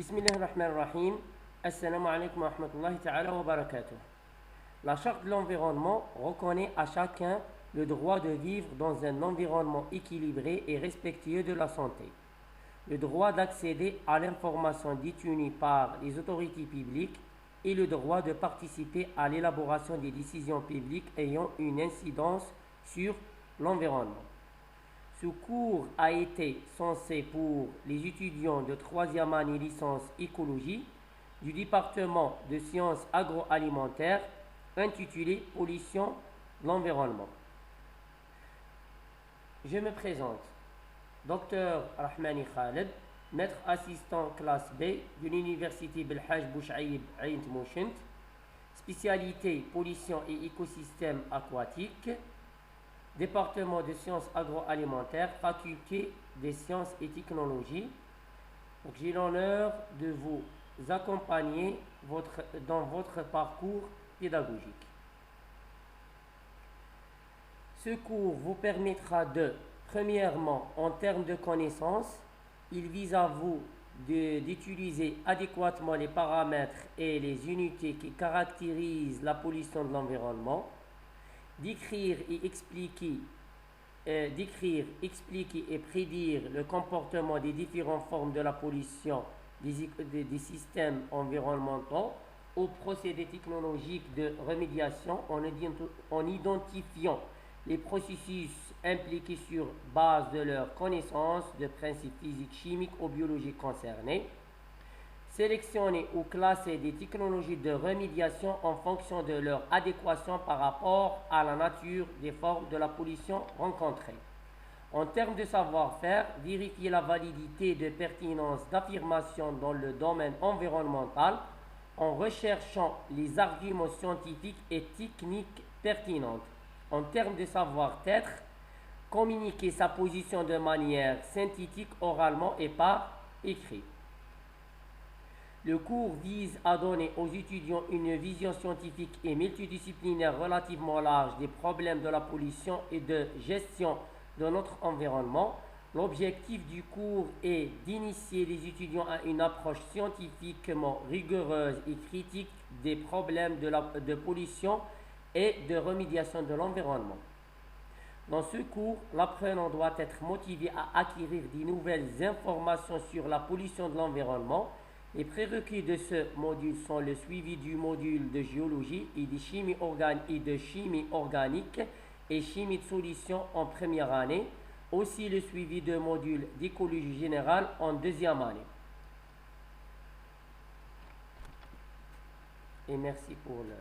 Bismillahirrahmanirrahim. Assalamu alaikum wa rahmatullahi ta'ala wa barakatuh. La Charte de l'environnement reconnaît à chacun le droit de vivre dans un environnement équilibré et respectueux de la santé, le droit d'accéder à l'information détenue par les autorités publiques et le droit de participer à l'élaboration des décisions publiques ayant une incidence sur l'environnement. Ce cours a été censé pour les étudiants de 3e année licence écologie du département de sciences agroalimentaires intitulé Pollution de l'environnement. Je me présente, Dr Rahmani Khaled, maître assistant classe B de l'université Belhaj Bouchaïb Ain Tmouchent, spécialité pollution et écosystèmes aquatiques, département de sciences agroalimentaires, faculté des sciences et technologies. Donc, j'ai l'honneur de vous accompagner dans votre parcours pédagogique. Ce cours vous permettra de, premièrement, en termes de connaissances, il vise à vous d'utiliser adéquatement les paramètres et les unités qui caractérisent la pollution de l'environnement, d'écrire, expliquer et prédire le comportement des différentes formes de la pollution des systèmes environnementaux aux procédés technologiques de remédiation en identifiant les processus impliqués sur base de leurs connaissances de principes physiques, chimiques ou biologiques concernés. Sélectionner ou classer des technologies de remédiation en fonction de leur adéquation par rapport à la nature des formes de la pollution rencontrées. En termes de savoir-faire, vérifier la validité de pertinence d'affirmation dans le domaine environnemental en recherchant les arguments scientifiques et techniques pertinentes. En termes de savoir-être, communiquer sa position de manière synthétique oralement et par écrit. Le cours vise à donner aux étudiants une vision scientifique et multidisciplinaire relativement large des problèmes de la pollution et de gestion de notre environnement. L'objectif du cours est d'initier les étudiants à une approche scientifiquement rigoureuse et critique des problèmes de pollution et de remédiation de l'environnement. Dans ce cours, l'apprenant doit être motivé à acquérir de nouvelles informations sur la pollution de l'environnement. Les prérequis de ce module sont le suivi du module de géologie et de chimie organique et chimie de solutions en première année, aussi le suivi de modules d'écologie générale en 2e année. Et merci pour le